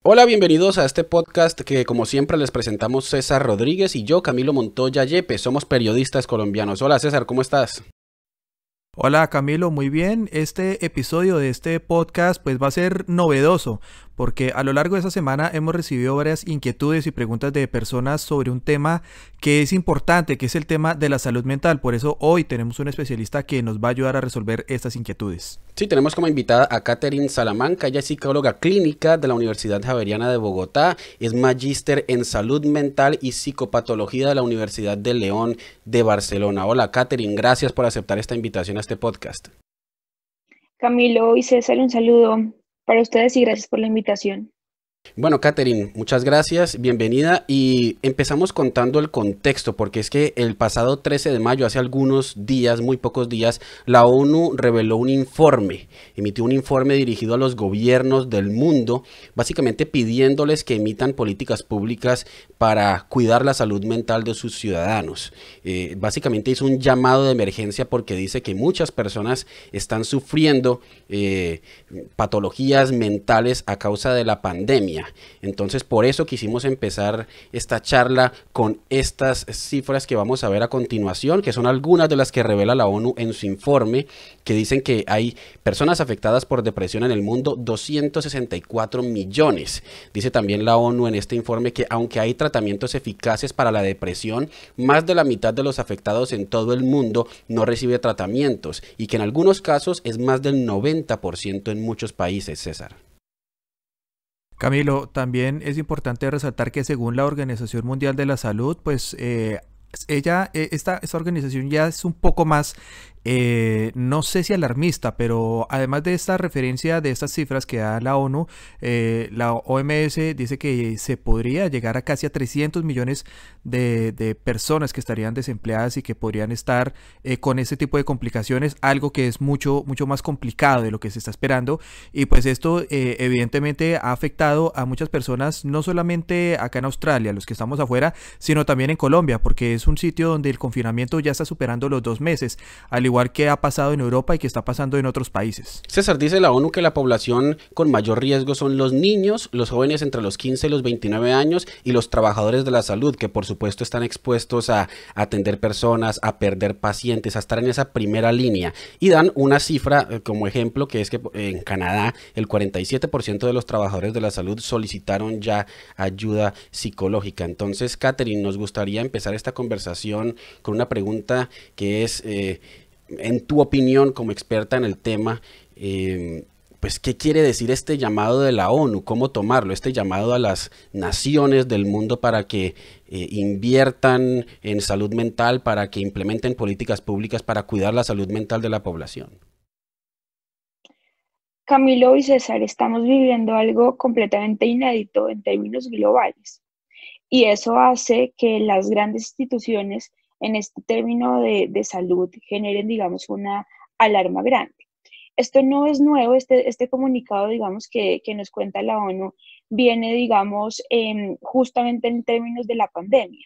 Hola, bienvenidos a este podcast que como siempre les presentamos César Rodríguez y yo, Camilo Montoya Yepes, somos periodistas colombianos. Hola César, ¿cómo estás? Hola Camilo, muy bien. Este episodio de este podcast pues va a ser novedoso porque a lo largo de esta semana hemos recibido varias inquietudes y preguntas de personas sobre un tema que es importante, que es el tema de la salud mental. Por eso hoy tenemos un especialista que nos va a ayudar a resolver estas inquietudes. Sí, tenemos como invitada a Catherine Salamanca, ella es psicóloga clínica de la Universidad Javeriana de Bogotá, es magíster en salud mental y psicopatología de la Universidad de León de Barcelona. Hola Catherine, gracias por aceptar esta invitación a este podcast. Camilo y César, un saludo para ustedes y gracias por la invitación. Bueno, Catherine, muchas gracias, bienvenida y empezamos contando el contexto porque es que el pasado 13 de mayo, hace algunos días, muy pocos días, la ONU reveló un informe, emitió un informe dirigido a los gobiernos del mundo, básicamente pidiéndoles que emitan políticas públicas para cuidar la salud mental de sus ciudadanos. Básicamente hizo un llamado de emergencia porque dice que muchas personas están sufriendo patologías mentales a causa de la pandemia. Entonces, por eso quisimos empezar esta charla con estas cifras que vamos a ver a continuación, que son algunas de las que revela la ONU en su informe, que dicen que hay personas afectadas por depresión en el mundo, 264 millones. Dice también la ONU en este informe que aunque hay tratamientos eficaces para la depresión, más de la mitad de los afectados en todo el mundo no recibe tratamientos y que en algunos casos es más del 90% en muchos países, César. Camilo, también es importante resaltar que según la Organización Mundial de la Salud, pues esta organización ya es un poco más, no sé si alarmista, pero además de esta referencia de estas cifras que da la ONU, la OMS dice que se podría llegar a casi a 300 millones de personas que estarían desempleadas y que podrían estar con este tipo de complicaciones, algo que es mucho más complicado de lo que se está esperando. Y pues esto evidentemente ha afectado a muchas personas, no solamente acá en Australia, los que estamos afuera, sino también en Colombia, porque es un sitio donde el confinamiento ya está superando los 2 meses, al igual que ha pasado en Europa y que está pasando en otros países. César, dice la ONU que la población con mayor riesgo son los niños, los jóvenes entre los 15 y los 29 años y los trabajadores de la salud, que por supuesto están expuestos a atender personas, a perder pacientes, a estar en esa primera línea. Y dan una cifra como ejemplo, que es que en Canadá el 47% de los trabajadores de la salud solicitaron ya ayuda psicológica. Entonces, Catherine, nos gustaría empezar esta conversación con una pregunta que es... en tu opinión, como experta en el tema, pues, ¿qué quiere decir este llamado de la ONU? ¿Cómo tomarlo? Este llamado a las naciones del mundo para que inviertan en salud mental, para que implementen políticas públicas para cuidar la salud mental de la población. Camilo y César, estamos viviendo algo completamente inédito en términos globales y eso hace que las grandes instituciones en este término de salud generen, digamos, una alarma grande. Esto no es nuevo, este comunicado, digamos, que nos cuenta la ONU, viene, digamos, justamente en términos de la pandemia,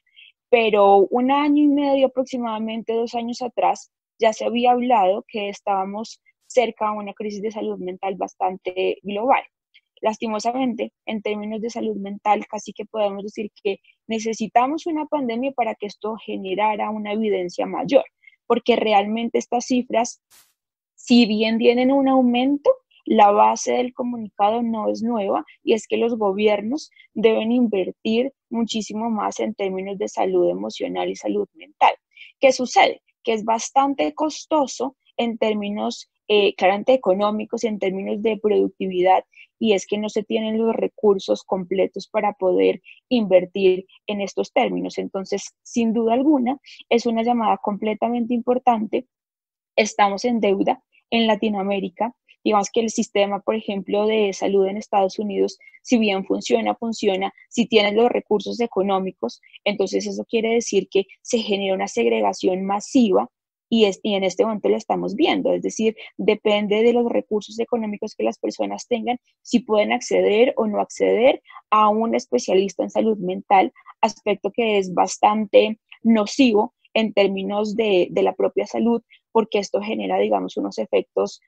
pero un año y medio, aproximadamente 2 años atrás, ya se había hablado que estábamos cerca a una crisis de salud mental bastante global. Lastimosamente, en términos de salud mental, casi que podemos decir que necesitamos una pandemia para que esto generara una evidencia mayor, porque realmente estas cifras, si bien tienen un aumento, la base del comunicado no es nueva y es que los gobiernos deben invertir muchísimo más en términos de salud emocional y salud mental. ¿Qué sucede? Que es bastante costoso en términos claramente económicos y en términos de productividad, y es que no se tienen los recursos completos para poder invertir en estos términos. Entonces, sin duda alguna, es una llamada completamente importante. Estamos en deuda en Latinoamérica. Digamos que el sistema, por ejemplo, de salud en Estados Unidos, si bien funciona, si tienen los recursos económicos, entonces eso quiere decir que se genera una segregación masiva y en este momento lo estamos viendo, es decir, depende de los recursos económicos que las personas tengan, si pueden acceder o no acceder a un especialista en salud mental, aspecto que es bastante nocivo en términos de la propia salud, porque esto genera, digamos, unos efectos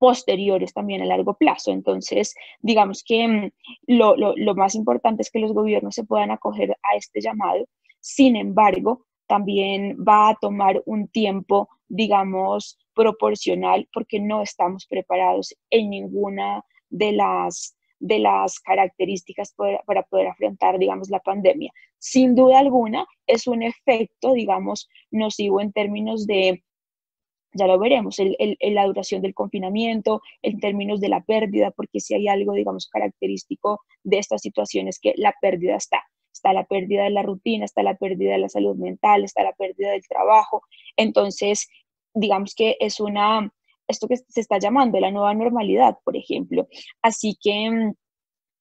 posteriores también a largo plazo. Entonces, digamos que lo más importante es que los gobiernos se puedan acoger a este llamado. Sin embargo, también va a tomar un tiempo, digamos, proporcional, porque no estamos preparados en ninguna de las características para poder afrontar, digamos, la pandemia. Sin duda alguna, es un efecto, digamos, nocivo en términos de, ya lo veremos, la duración del confinamiento, en términos de la pérdida, porque si hay algo, digamos, característico de estas situaciones, que la pérdida está. Está la pérdida de la rutina, está la pérdida de la salud mental, está la pérdida del trabajo. Entonces, digamos que es esto que se está llamando la nueva normalidad, por ejemplo. Así que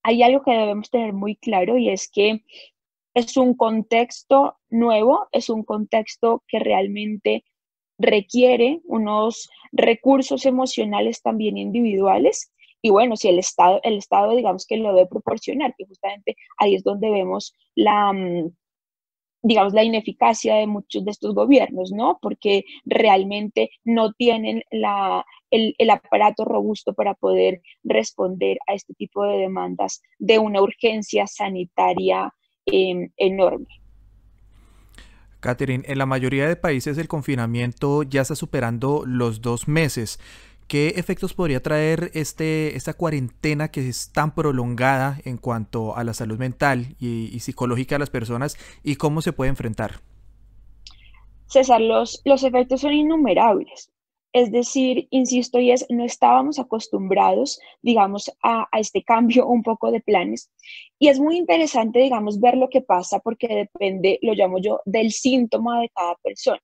hay algo que debemos tener muy claro, y es que es un contexto nuevo, es un contexto que realmente requiere unos recursos emocionales también individuales. Y bueno, si el Estado digamos que lo debe proporcionar, que justamente ahí es donde vemos digamos, la ineficacia de muchos de estos gobiernos, ¿no? Porque realmente no tienen el aparato robusto para poder responder a este tipo de demandas de una urgencia sanitaria enorme. Catherine, en la mayoría de países el confinamiento ya está superando los 2 meses. ¿Qué efectos podría traer esta cuarentena que es tan prolongada en cuanto a la salud mental y psicológica de las personas, y cómo se puede enfrentar? César, los efectos son innumerables. Es decir, insisto, y es, no estábamos acostumbrados, digamos, a este cambio un poco de planes. Y es muy interesante, digamos, ver lo que pasa, porque depende, lo llamo yo, del síntoma de cada persona.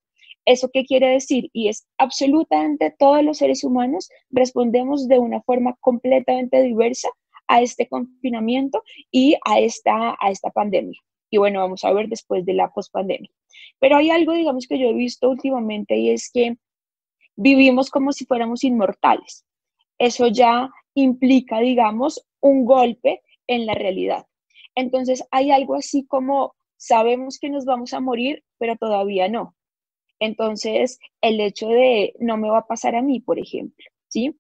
¿Eso qué quiere decir? Y es absolutamente todos los seres humanos respondemos de una forma completamente diversa a este confinamiento y a esta pandemia. Y bueno, vamos a ver después de la pospandemia. Pero hay algo, digamos, que yo he visto últimamente, y es que vivimos como si fuéramos inmortales. Eso ya implica, digamos, un golpe en la realidad. Entonces hay algo así como sabemos que nos vamos a morir, pero todavía no. Entonces, el hecho de no me va a pasar a mí, por ejemplo, ¿sí?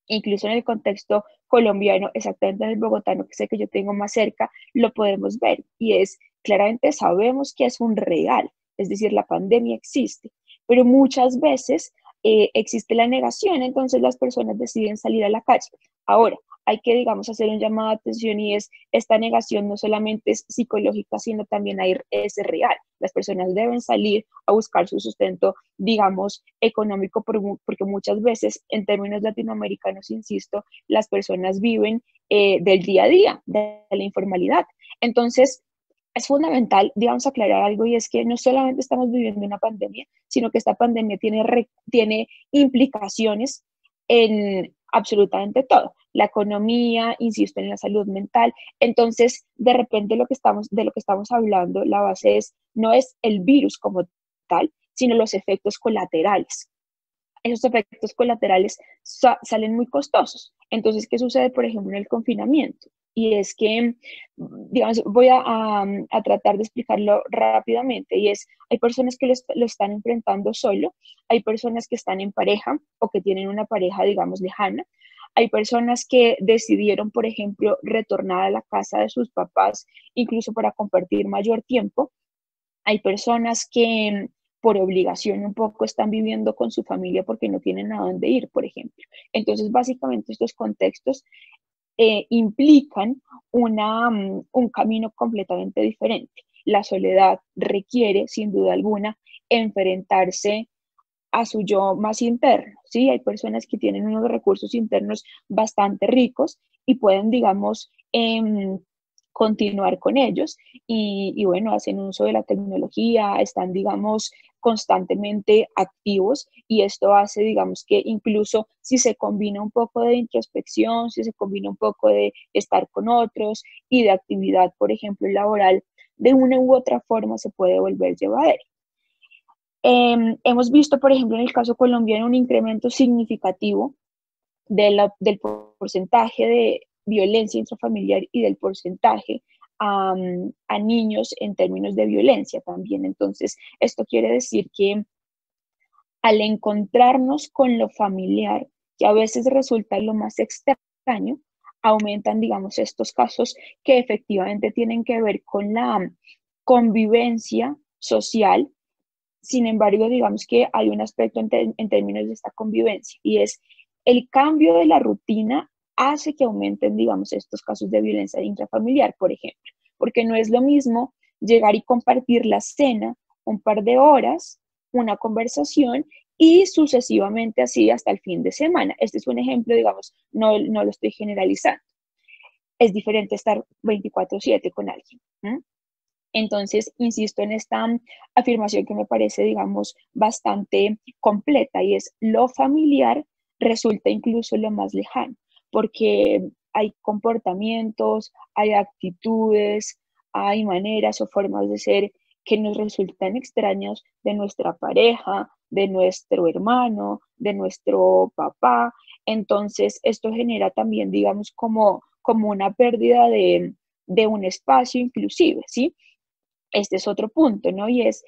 Incluso en el contexto colombiano, exactamente en el bogotano, que sé que yo tengo más cerca, lo podemos ver, y es claramente sabemos que es un real, es decir, la pandemia existe, pero muchas veces existe la negación, entonces las personas deciden salir a la calle. Ahora, hay que, digamos, hacer un llamado de atención, y es, esta negación no solamente es psicológica, sino también es real. Las personas deben salir a buscar su sustento, digamos, económico, porque muchas veces, en términos latinoamericanos, insisto, las personas viven del día a día, de la informalidad. Entonces, es fundamental, digamos, aclarar algo, y es que no solamente estamos viviendo una pandemia, sino que esta pandemia tiene implicaciones en absolutamente todo. La economía, insisto, en la salud mental. Entonces, de repente de lo que estamos hablando, la base no es el virus como tal, sino los efectos colaterales. Esos efectos colaterales salen muy costosos. Entonces, ¿qué sucede, por ejemplo, en el confinamiento? Y es que, digamos, voy a tratar de explicarlo rápidamente, y es, hay personas que lo están enfrentando solo, hay personas que están en pareja o que tienen una pareja, digamos, lejana, hay personas que decidieron, por ejemplo, retornar a la casa de sus papás, incluso para compartir mayor tiempo. Hay personas que por obligación un poco están viviendo con su familia porque no tienen a dónde ir, por ejemplo. Entonces, básicamente estos contextos implican un camino completamente diferente. La soledad requiere, sin duda alguna, enfrentarse a su yo más interno, ¿sí? Hay personas que tienen unos recursos internos bastante ricos y pueden, digamos, continuar con ellos, y bueno, hacen uso de la tecnología, están, digamos, constantemente activos, y esto hace, digamos, que incluso si se combina un poco de introspección, si se combina un poco de estar con otros y de actividad, por ejemplo, laboral, de una u otra forma se puede volver llevadero. Hemos visto, por ejemplo, en el caso colombiano, un incremento significativo del porcentaje de violencia intrafamiliar y del porcentaje a niños en términos de violencia también. Entonces, esto quiere decir que al encontrarnos con lo familiar, que a veces resulta lo más extraño, aumentan, digamos, estos casos que efectivamente tienen que ver con la convivencia social. Sin embargo, digamos que hay un aspecto en términos de esta convivencia, y es el cambio de la rutina hace que aumenten, digamos, estos casos de violencia intrafamiliar, por ejemplo, porque no es lo mismo llegar y compartir la cena un par de horas, una conversación y sucesivamente así hasta el fin de semana. Este es un ejemplo, digamos, no lo estoy generalizando. Es diferente estar 24/7 con alguien. Entonces, insisto en esta afirmación que me parece, digamos, bastante completa, y es: lo familiar resulta incluso lo más lejano, porque hay comportamientos, hay actitudes, hay maneras o formas de ser que nos resultan extraños de nuestra pareja, de nuestro hermano, de nuestro papá. Entonces, esto genera también, digamos, como una pérdida de un espacio inclusive, ¿sí? Este es otro punto, ¿no? Y es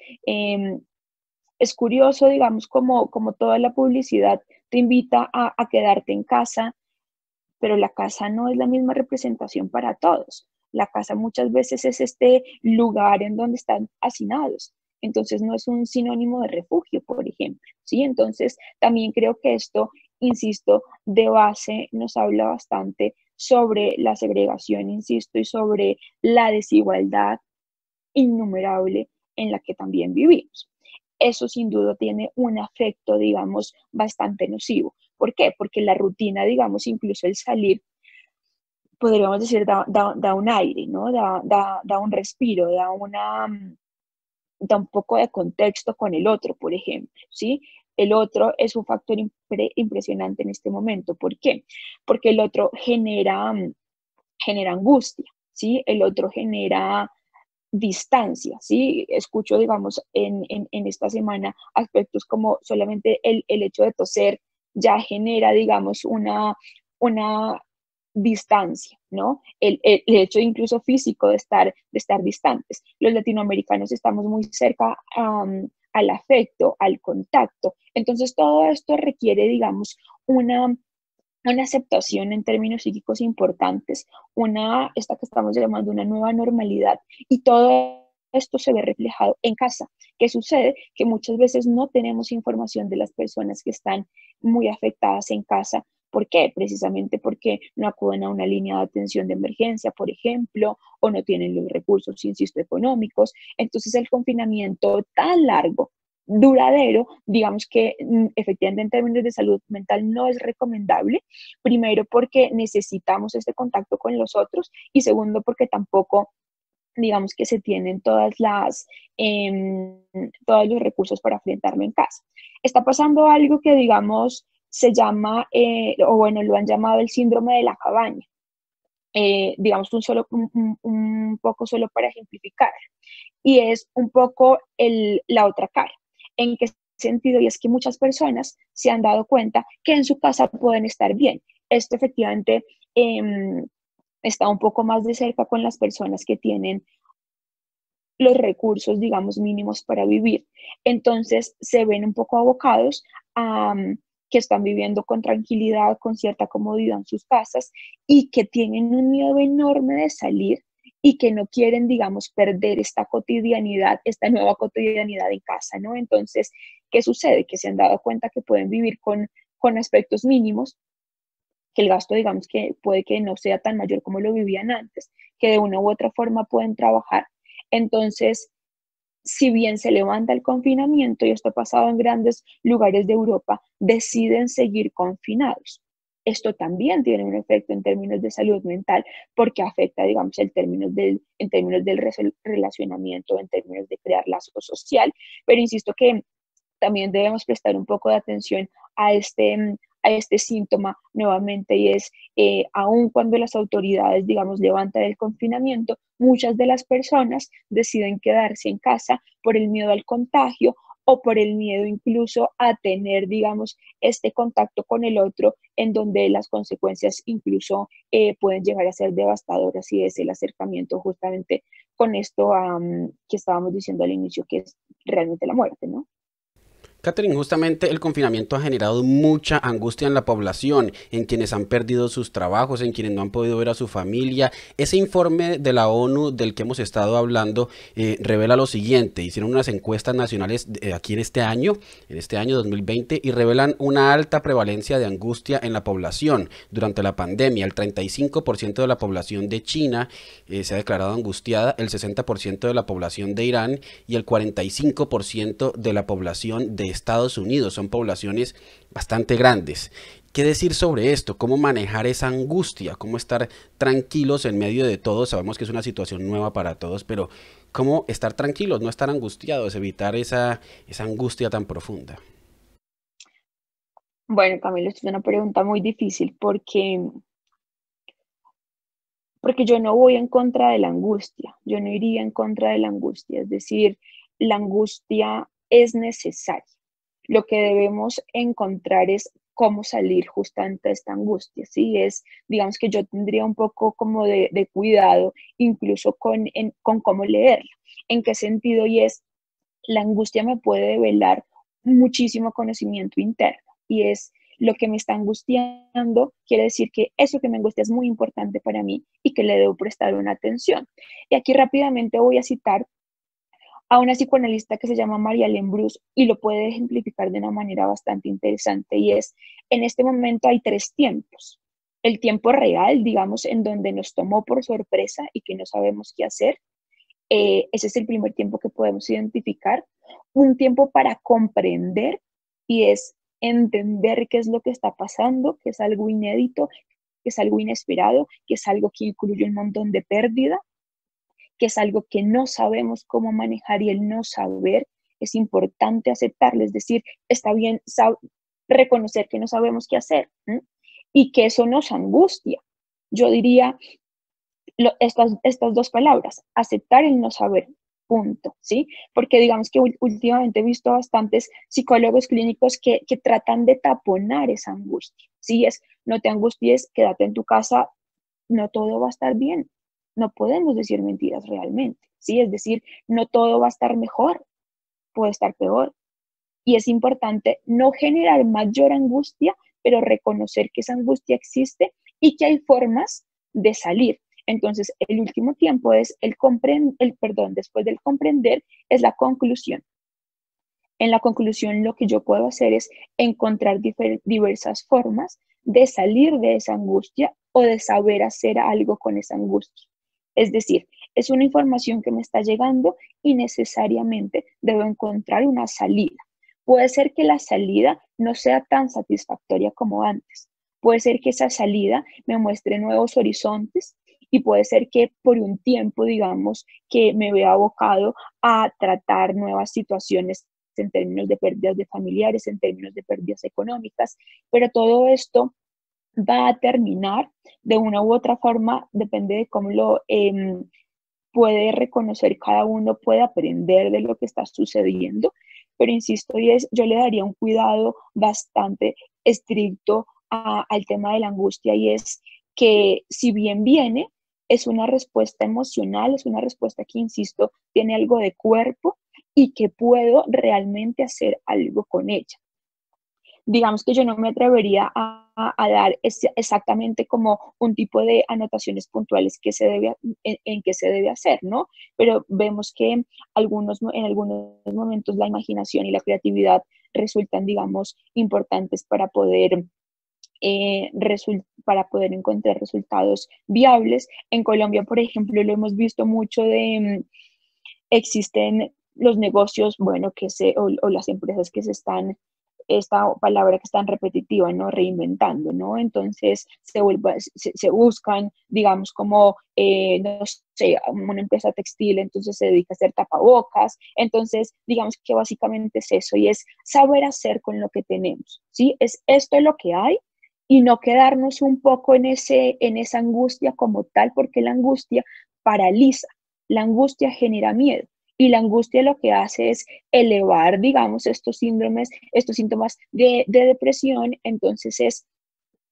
curioso, digamos, como toda la publicidad te invita a quedarte en casa, pero la casa no es la misma representación para todos. La casa muchas veces es este lugar en donde están hacinados. Entonces no es un sinónimo de refugio, por ejemplo, ¿sí? Entonces también creo que esto, insisto, de base nos habla bastante sobre la segregación, insisto, y sobre la desigualdad innumerable en la que también vivimos. Eso sin duda tiene un afecto, digamos, bastante nocivo. ¿Por qué? Porque la rutina, digamos, incluso el salir, podríamos decir, da un aire, ¿no? Da un respiro, da un poco de contexto con el otro, por ejemplo, ¿sí? El otro es un factor impresionante en este momento. ¿Por qué? Porque el otro genera angustia, ¿sí? El otro genera distancia, ¿sí? Escucho, digamos, en esta semana aspectos como solamente el hecho de toser ya genera, digamos, una distancia, ¿no? El hecho incluso físico de estar distantes. Los latinoamericanos estamos muy cerca al afecto, al contacto. Entonces, todo esto requiere, digamos, una aceptación en términos psíquicos importantes, esta que estamos llamando una nueva normalidad, y todo esto se ve reflejado en casa. ¿Qué sucede? Que muchas veces no tenemos información de las personas que están muy afectadas en casa. ¿Por qué? Precisamente porque no acuden a una línea de atención de emergencia, por ejemplo, o no tienen los recursos, insisto, económicos. Entonces el confinamiento tan largo, duradero, digamos que efectivamente en términos de salud mental no es recomendable. Primero porque necesitamos este contacto con los otros, y segundo porque tampoco, digamos, que se tienen todos los recursos para enfrentarlo en casa. Está pasando algo que, digamos, se llama, o bueno, lo han llamado el síndrome de la cabaña. Digamos, un poco solo para ejemplificar, y es un poco la otra cara. ¿En qué sentido? Y es que muchas personas se han dado cuenta que en su casa pueden estar bien. Esto efectivamente está un poco más de cerca con las personas que tienen los recursos, digamos, mínimos para vivir. Entonces se ven un poco abocados a que están viviendo con tranquilidad, con cierta comodidad en sus casas, y que tienen un miedo enorme de salir, y que no quieren, digamos, perder esta cotidianidad, esta nueva cotidianidad en casa, ¿no? Entonces, ¿qué sucede? Que se han dado cuenta que pueden vivir con aspectos mínimos, que el gasto, digamos, que puede que no sea tan mayor como lo vivían antes, que de una u otra forma pueden trabajar. Entonces, si bien se levanta el confinamiento, y esto ha pasado en grandes lugares de Europa, deciden seguir confinados. Esto también tiene un efecto en términos de salud mental, porque afecta, digamos, en términos del relacionamiento, en términos de crear lazo social. Pero insisto que también debemos prestar un poco de atención a este síntoma nuevamente, y es, aun cuando las autoridades, digamos, levantan el confinamiento, muchas de las personas deciden quedarse en casa por el miedo al contagio, o por el miedo incluso a tener, digamos, este contacto con el otro, en donde las consecuencias incluso pueden llegar a ser devastadoras, y es el acercamiento justamente con esto que estábamos diciendo al inicio, que es realmente la muerte, ¿no? Catherine, justamente el confinamiento ha generado mucha angustia en la población, en quienes han perdido sus trabajos, en quienes no han podido ver a su familia. Ese informe de la ONU del que hemos estado hablando revela lo siguiente. Hicieron unas encuestas nacionales aquí en este año 2020, y revelan una alta prevalencia de angustia en la población durante la pandemia. El 35% de la población de China se ha declarado angustiada, el 60% de la población de Irán y el 45% de la población de Estados Unidos. Son poblaciones bastante grandes. ¿Qué decir sobre esto? ¿Cómo manejar esa angustia? ¿Cómo estar tranquilos en medio de todo? Sabemos que es una situación nueva para todos, pero ¿cómo estar tranquilos, no estar angustiados, evitar esa angustia tan profunda? Bueno, Camilo, esto es una pregunta muy difícil porque yo no voy en contra de la angustia, yo no iría en contra de la angustia, es decir, la angustia es necesaria. Lo que debemos encontrar es cómo salir justamente de esta angustia, ¿sí? Digamos que yo tendría un poco como de cuidado, incluso con cómo leerla. ¿En qué sentido? Y es, la angustia me puede develar muchísimo conocimiento interno y es lo que me está angustiando, quiere decir que eso que me angustia es muy importante para mí y que le debo prestar una atención. Y aquí rápidamente voy a citar a una psicoanalista que se llama María Bruce y lo puede ejemplificar de una manera bastante interesante y es, en este momento hay tres tiempos. El tiempo real, digamos, en donde nos tomó por sorpresa y que no sabemos qué hacer, ese es el primer tiempo que podemos identificar. Un tiempo para comprender y es entender qué es lo que está pasando, que es algo inédito, que es algo inesperado, que es algo que incluye un montón de pérdida, que es algo que no sabemos cómo manejar y el no saber es importante aceptarlo, es decir, está bien reconocer que no sabemos qué hacer, ¿sí? Y que eso nos angustia. Yo diría estas dos palabras, aceptar el no saber, punto, ¿sí? Porque digamos que últimamente he visto bastantes psicólogos clínicos que tratan de taponar esa angustia, ¿sí? No te angusties, quédate en tu casa, no todo va a estar bien, no podemos decir mentiras realmente, ¿sí? Es decir, no todo va a estar mejor, puede estar peor. Y es importante no generar mayor angustia, pero reconocer que esa angustia existe y que hay formas de salir. Entonces, el último tiempo es después del comprender, es la conclusión. En la conclusión, lo que yo puedo hacer es encontrar diversas formas de salir de esa angustia o de saber hacer algo con esa angustia. Es decir, es una información que me está llegando y necesariamente debo encontrar una salida. Puede ser que la salida no sea tan satisfactoria como antes. Puede ser que esa salida me muestre nuevos horizontes y puede ser que por un tiempo, digamos, que me vea abocado a tratar nuevas situaciones en términos de pérdidas de familiares, en términos de pérdidas económicas, pero todo esto va a terminar de una u otra forma, depende de cómo lo puede reconocer cada uno, puede aprender de lo que está sucediendo, pero insisto, yo le daría un cuidado bastante estricto al tema de la angustia y es que si bien viene, es una respuesta emocional, es una respuesta que, insisto, tiene algo de cuerpo y que puedo realmente hacer algo con ella. Digamos que yo no me atrevería a dar exactamente como un tipo de anotaciones puntuales que en que se debe hacer, ¿no? Pero vemos que en algunos momentos la imaginación y la creatividad resultan, digamos, importantes para poder encontrar resultados viables. En Colombia, por ejemplo, lo hemos visto mucho existen los negocios, bueno, o las empresas que se están, esta palabra que es tan repetitiva, ¿no? Reinventando, ¿no? Entonces se buscan, digamos, como, no sé, una empresa textil, entonces se dedica a hacer tapabocas, entonces, digamos que básicamente es eso, y es saber hacer con lo que tenemos, ¿sí? Es esto lo que hay, y no quedarnos un poco en esa angustia como tal, porque la angustia paraliza, la angustia genera miedo. Y la angustia lo que hace es elevar, digamos, estos síntomas de depresión. Entonces es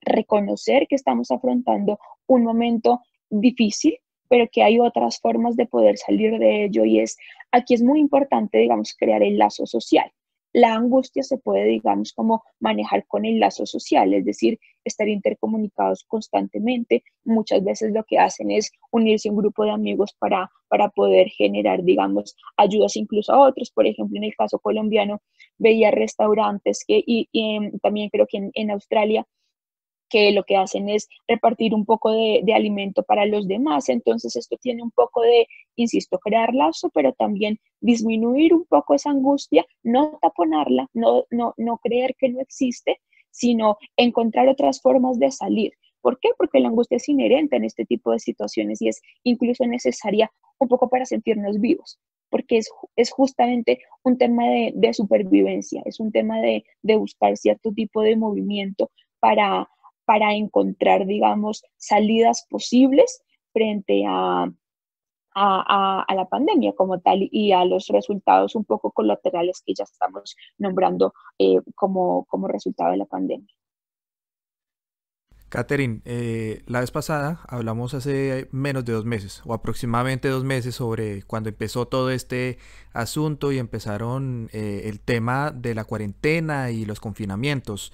reconocer que estamos afrontando un momento difícil, pero que hay otras formas de poder salir de ello. Aquí es muy importante, digamos, crear el lazo social. La angustia se puede, digamos, como manejar con el lazo social, es decir, estar intercomunicados constantemente. Muchas veces lo que hacen es unirse a un grupo de amigos para poder generar, digamos, ayudas incluso a otros. Por ejemplo, en el caso colombiano, veía restaurantes también creo que en Australia, que lo que hacen es repartir un poco de alimento para los demás. Entonces esto tiene un poco de, insisto, crear lazo, pero también disminuir un poco esa angustia, no taponarla, no creer que no existe, sino encontrar otras formas de salir. ¿Por qué? Porque la angustia es inherente en este tipo de situaciones y es incluso necesaria un poco para sentirnos vivos, porque es justamente un tema de supervivencia, es un tema de buscar cierto tipo de movimiento para, para encontrar, digamos, salidas posibles frente a la pandemia como tal y a los resultados un poco colaterales que ya estamos nombrando como resultado de la pandemia. Catherine, la vez pasada hablamos hace menos de 2 meses, o aproximadamente 2 meses, sobre cuando empezó todo este asunto y empezaron el tema de la cuarentena y los confinamientos.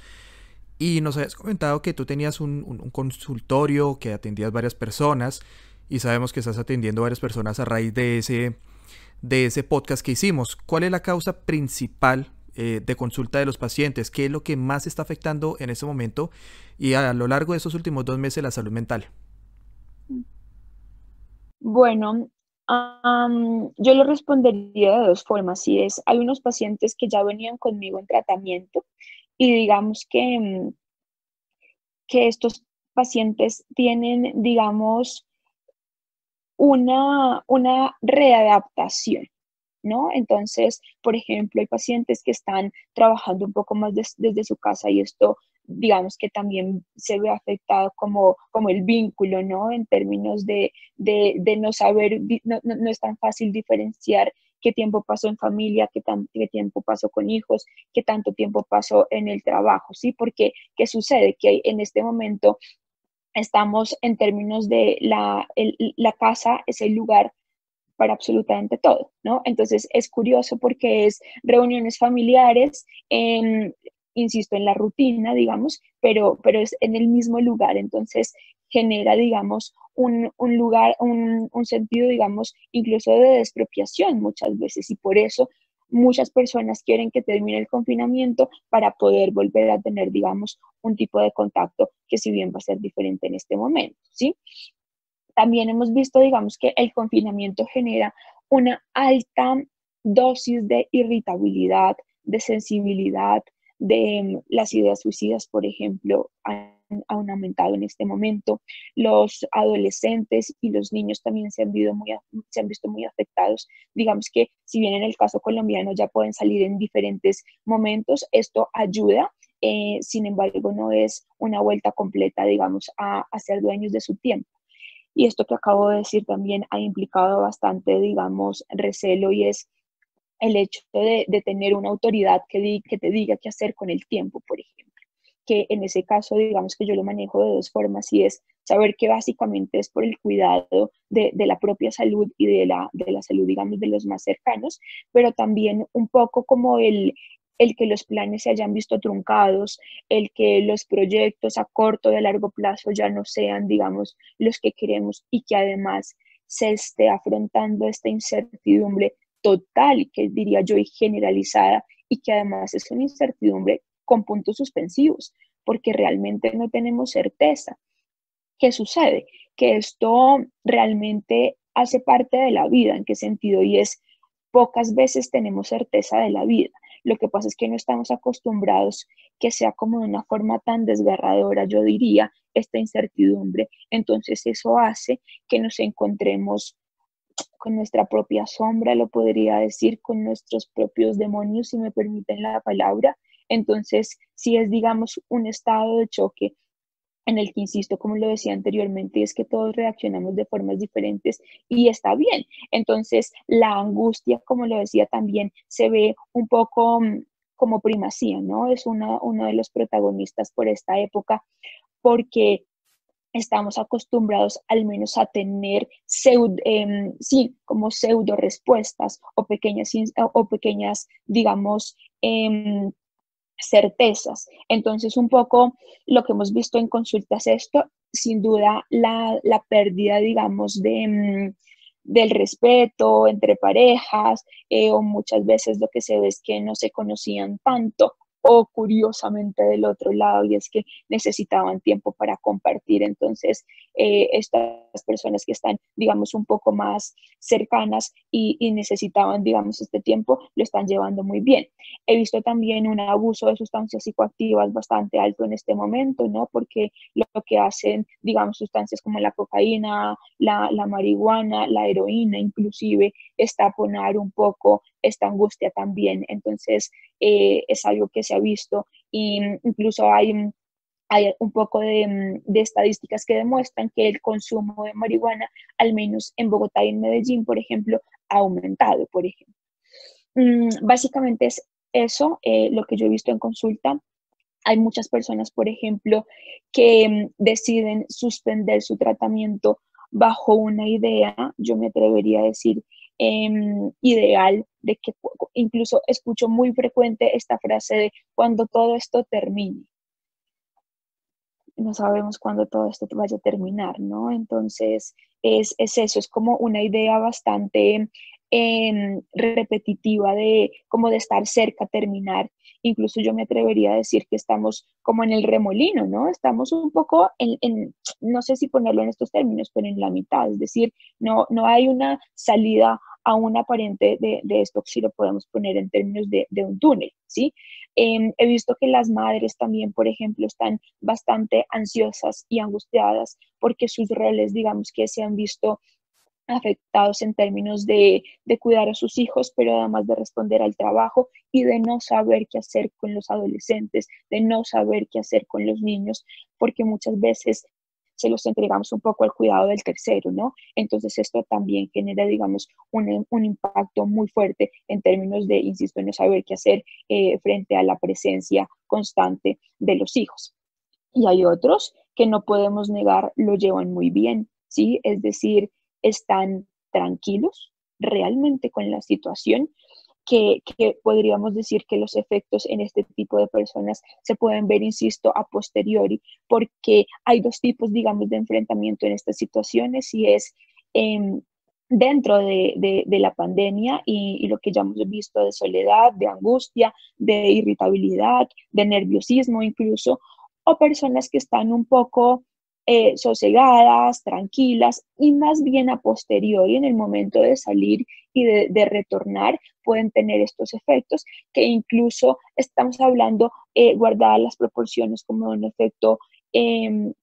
Y nos habías comentado que tú tenías un consultorio, que atendías varias personas, y sabemos que estás atendiendo varias personas a raíz de ese podcast que hicimos. ¿Cuál es la causa principal de consulta de los pacientes? ¿Qué es lo que más está afectando en este momento y a lo largo de estos últimos 2 meses la salud mental? Bueno, yo lo respondería de dos formas. Y es, hay unos pacientes que ya venían conmigo en tratamiento y digamos que estos pacientes tienen, digamos, una readaptación, ¿no? Entonces, por ejemplo, hay pacientes que están trabajando un poco más desde su casa y esto, digamos que también se ve afectado como el vínculo, ¿no? En términos de no saber, no es tan fácil diferenciar qué tiempo pasó en familia, qué tiempo pasó con hijos, qué tanto tiempo pasó en el trabajo, ¿sí? Porque, ¿qué sucede? Que en este momento estamos en términos de la casa es el lugar para absolutamente todo, ¿no? Entonces es curioso porque es reuniones familiares, insisto, en la rutina, digamos, pero es en el mismo lugar, entonces genera, digamos, un lugar, un sentido, digamos, incluso de despropiación muchas veces y por eso muchas personas quieren que termine el confinamiento para poder volver a tener, digamos, un tipo de contacto que si bien va a ser diferente en este momento, ¿sí? También hemos visto, digamos, que el confinamiento genera una alta dosis de irritabilidad, de sensibilidad, de las ideas suicidas, por ejemplo, han aumentado en este momento. Los adolescentes y los niños también se han visto muy afectados. Digamos que si bien en el caso colombiano ya pueden salir en diferentes momentos, esto ayuda. Sin embargo, no es una vuelta completa, digamos, a ser dueños de su tiempo. Y esto que acabo de decir también ha implicado bastante, digamos, recelo y es el hecho de tener una autoridad que te diga qué hacer con el tiempo, por ejemplo. Que en ese caso, digamos que yo lo manejo de dos formas y es saber que básicamente es por el cuidado de la propia salud y de la salud, digamos, de los más cercanos, pero también un poco como el que los planes se hayan visto truncados, el que los proyectos a corto y a largo plazo ya no sean, digamos, los que queremos y que además se esté afrontando esta incertidumbre total, que diría yo, y generalizada, y que además es una incertidumbre con puntos suspensivos, porque realmente no tenemos certeza. ¿Qué sucede? Que esto realmente hace parte de la vida. ¿En qué sentido? Y es, pocas veces tenemos certeza de la vida. Lo que pasa es que no estamos acostumbrados que sea como de una forma tan desgarradora, yo diría, esta incertidumbre. Entonces eso hace que nos encontremos con nuestra propia sombra, lo podría decir, con nuestros propios demonios, si me permiten la palabra. Entonces, si es, digamos, un estado de choque en el que, insisto, como lo decía anteriormente, es que todos reaccionamos de formas diferentes y está bien. Entonces, la angustia, como lo decía también, se ve un poco como primacía, ¿no? Es uno de los protagonistas por esta época, porque estamos acostumbrados al menos a tener pseudo, sí, como pseudo respuestas o pequeñas, digamos, certezas. Entonces, un poco lo que hemos visto en consultas esto, sin duda la pérdida, digamos, del respeto entre parejas, o muchas veces lo que se ve es que no se conocían tanto, o curiosamente del otro lado, y es que necesitaban tiempo para compartir. Entonces, estas personas que están, digamos, un poco más cercanas y necesitaban, digamos, este tiempo, lo están llevando muy bien. He visto también un abuso de sustancias psicoactivas bastante alto en este momento, ¿no? Porque lo que hacen, digamos, sustancias como la cocaína, la marihuana, la heroína, inclusive, es taponar un poco esta angustia también. Entonces, es algo que se ha visto y incluso hay un poco de estadísticas que demuestran que el consumo de marihuana, al menos en Bogotá y en Medellín, por ejemplo, ha aumentado, por ejemplo. Básicamente es eso, lo que yo he visto en consulta. Hay muchas personas, por ejemplo, que deciden suspender su tratamiento bajo una idea, yo me atrevería a decir, ideal, de que incluso escucho muy frecuente esta frase de cuando todo esto termine. No sabemos cuándo todo esto vaya a terminar, ¿no? Entonces, es eso, es como una idea bastante repetitiva de como de estar cerca a terminar. Incluso yo me atrevería a decir que estamos como en el remolino, ¿no? Estamos un poco no sé si ponerlo en estos términos, pero en la mitad, es decir, no hay una salida aún aparente de esto, si lo podemos poner en términos de un túnel, ¿sí? He visto que las madres también, por ejemplo, están bastante ansiosas y angustiadas porque sus roles, digamos, que se han visto afectados en términos de cuidar a sus hijos, pero además de responder al trabajo y de no saber qué hacer con los adolescentes, de no saber qué hacer con los niños, porque muchas veces se los entregamos un poco al cuidado del tercero, ¿no? Entonces esto también genera, digamos, un impacto muy fuerte en términos de, insisto, no saber qué hacer frente a la presencia constante de los hijos. Y hay otros que no podemos negar, lo llevan muy bien, ¿sí? Es decir, están tranquilos realmente con la situación, que podríamos decir que los efectos en este tipo de personas se pueden ver, insisto, a posteriori, porque hay dos tipos, digamos, de enfrentamiento en estas situaciones y es dentro de la pandemia y lo que ya hemos visto de soledad, de angustia, de irritabilidad, de nerviosismo incluso, o personas que están un poco sosegadas, tranquilas y más bien a posteriori en el momento de salir y de retornar pueden tener estos efectos que incluso estamos hablando guardadas las proporciones como un efecto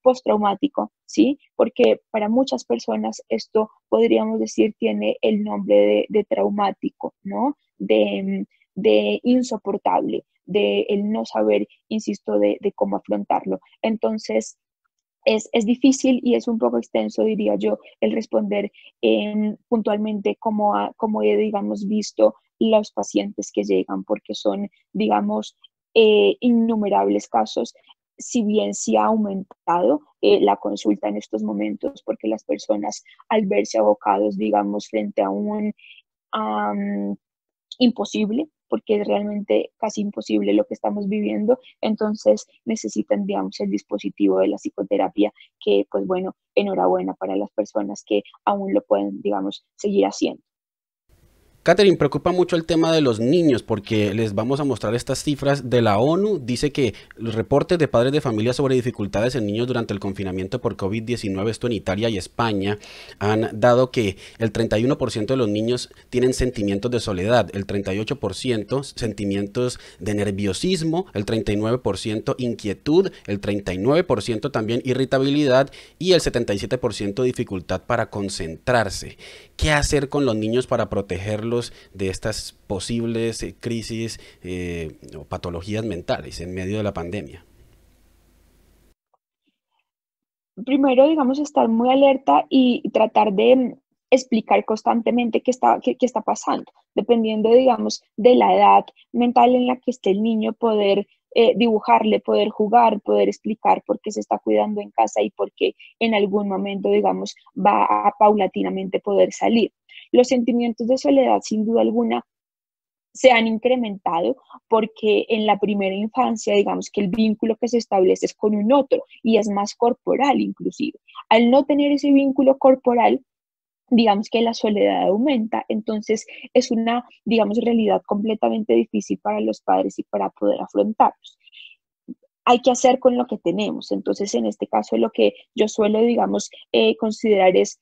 postraumático, ¿sí? Porque para muchas personas esto podríamos decir tiene el nombre de traumático, ¿no? De insoportable, de el no saber, insisto, de cómo afrontarlo. Entonces, es difícil y es un poco extenso, diría yo, el responder puntualmente como he, digamos, visto los pacientes que llegan, porque son, digamos, innumerables casos. Si bien sí ha aumentado la consulta en estos momentos, porque las personas al verse abocados, digamos, frente a un imposible, porque es realmente casi imposible lo que estamos viviendo, entonces necesitan, digamos, el dispositivo de la psicoterapia, que pues bueno, enhorabuena para las personas que aún lo pueden, digamos, seguir haciendo. Catherine, preocupa mucho el tema de los niños porque les vamos a mostrar estas cifras de la ONU. Dice que los reportes de padres de familia sobre dificultades en niños durante el confinamiento por COVID-19, esto en Italia y España, han dado que el 31% de los niños tienen sentimientos de soledad, el 38% sentimientos de nerviosismo, el 39% inquietud, el 39% también irritabilidad y el 77% dificultad para concentrarse. ¿Qué hacer con los niños para protegerlos de estas posibles crisis o patologías mentales en medio de la pandemia? Primero, digamos, estar muy alerta y tratar de explicar constantemente qué está pasando, dependiendo, digamos, de la edad mental en la que esté el niño, poder dibujarle, poder jugar, poder explicar por qué se está cuidando en casa y por qué en algún momento, digamos, va a paulatinamente poder salir. Los sentimientos de soledad, sin duda alguna, se han incrementado porque en la primera infancia, digamos que el vínculo que se establece es con un otro y es más corporal inclusive. Al no tener ese vínculo corporal, digamos que la soledad aumenta, entonces es una, digamos, realidad completamente difícil para los padres y para poder afrontarlos. Hay que hacer con lo que tenemos, entonces en este caso lo que yo suelo, digamos, considerar es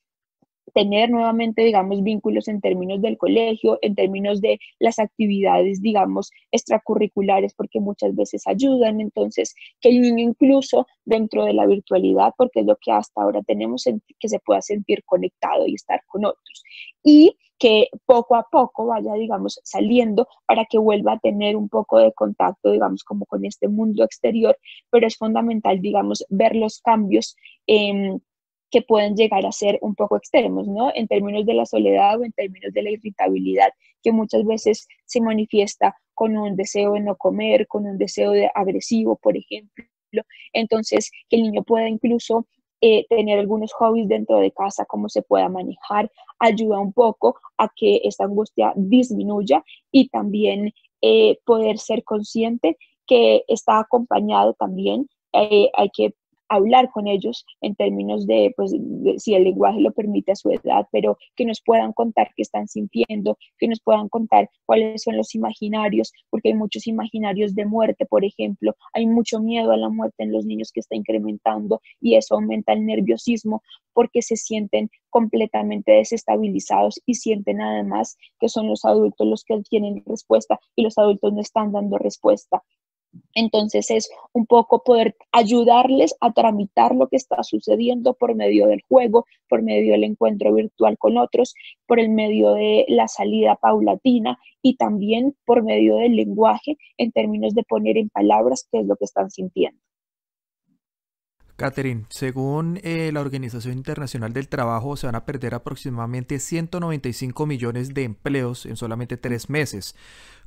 tener nuevamente, digamos, vínculos en términos del colegio, en términos de las actividades, digamos, extracurriculares, porque muchas veces ayudan. Entonces, que el niño incluso dentro de la virtualidad, porque es lo que hasta ahora tenemos, que se pueda sentir conectado y estar con otros. Y que poco a poco vaya, digamos, saliendo para que vuelva a tener un poco de contacto, digamos, como con este mundo exterior, pero es fundamental, digamos, ver los cambios que pueden llegar a ser un poco extremos, ¿no? En términos de la soledad o en términos de la irritabilidad, que muchas veces se manifiesta con un deseo de no comer, con un deseo de agresivo, por ejemplo. Entonces, que el niño pueda incluso tener algunos hobbies dentro de casa, cómo se pueda manejar, ayuda un poco a que esta angustia disminuya y también poder ser consciente que está acompañado también, hay que hablar con ellos en términos de, pues, si el lenguaje lo permite a su edad, pero que nos puedan contar qué están sintiendo, que nos puedan contar cuáles son los imaginarios, porque hay muchos imaginarios de muerte, por ejemplo, hay mucho miedo a la muerte en los niños que está incrementando y eso aumenta el nerviosismo porque se sienten completamente desestabilizados y sienten además que son los adultos los que tienen respuesta y los adultos no están dando respuesta. Entonces es un poco poder ayudarles a tramitar lo que está sucediendo por medio del juego, por medio del encuentro virtual con otros, por el medio de la salida paulatina y también por medio del lenguaje en términos de poner en palabras qué es lo que están sintiendo. Catherine, según la Organización Internacional del Trabajo, se van a perder aproximadamente 195 millones de empleos en solamente 3 meses.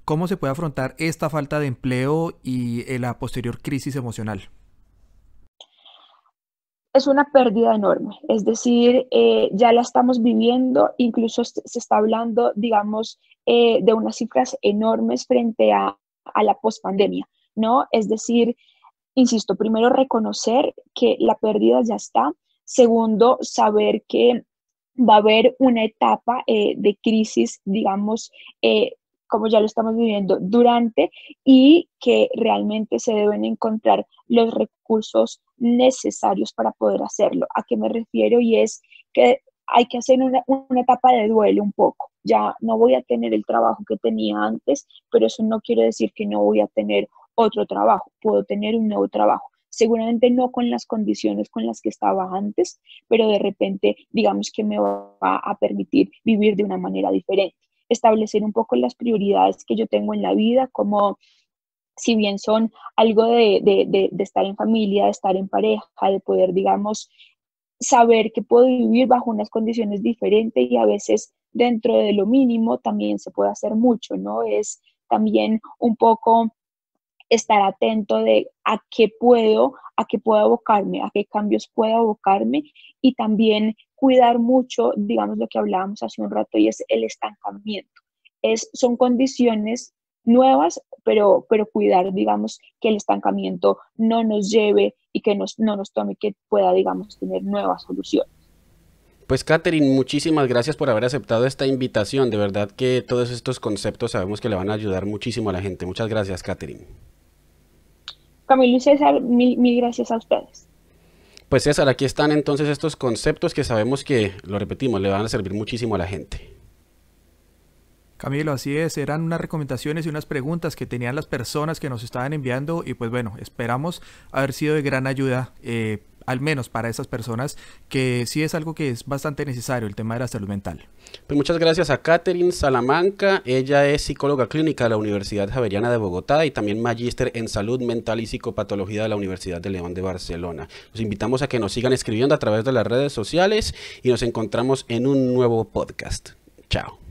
¿Cómo se puede afrontar esta falta de empleo y la posterior crisis emocional? Es una pérdida enorme, es decir, ya la estamos viviendo, incluso se está hablando, digamos, de unas cifras enormes frente a la pospandemia, ¿no? Es decir, insisto, primero reconocer que la pérdida ya está, segundo, saber que va a haber una etapa de crisis, digamos, como ya lo estamos viviendo durante, y que realmente se deben encontrar los recursos necesarios para poder hacerlo. ¿A qué me refiero? Y es que hay que hacer una etapa de duelo un poco. Ya no voy a tener el trabajo que tenía antes, pero eso no quiere decir que no voy a tener otro trabajo, puedo tener un nuevo trabajo. Seguramente no con las condiciones con las que estaba antes, pero de repente digamos que me va a permitir vivir de una manera diferente. Establecer un poco las prioridades que yo tengo en la vida, como si bien son algo de estar en familia, de estar en pareja, de poder, digamos, saber que puedo vivir bajo unas condiciones diferentes y a veces dentro de lo mínimo también se puede hacer mucho, ¿no? Es también un poco estar atento de a qué puedo abocarme, a qué cambios puedo abocarme y también cuidar mucho, digamos, lo que hablábamos hace un rato y es el estancamiento. Son condiciones nuevas, pero cuidar, digamos, que el estancamiento no nos lleve y que no nos tome, que pueda, digamos, tener nuevas soluciones. Pues Catherine, muchísimas gracias por haber aceptado esta invitación. De verdad que todos estos conceptos sabemos que le van a ayudar muchísimo a la gente. Muchas gracias, Catherine. Camilo y César, mil gracias a ustedes. Pues César, aquí están entonces estos conceptos que sabemos que, lo repetimos, le van a servir muchísimo a la gente. Camilo, así es, eran unas recomendaciones y unas preguntas que tenían las personas que nos estaban enviando y pues bueno, esperamos haber sido de gran ayuda, al menos para esas personas, que sí es algo que es bastante necesario, el tema de la salud mental. Pues muchas gracias a Catherine Salamanca, ella es psicóloga clínica de la Universidad Javeriana de Bogotá y también magíster en salud mental y psicopatología de la Universidad de León de Barcelona. Los invitamos a que nos sigan escribiendo a través de las redes sociales y nos encontramos en un nuevo podcast. Chao.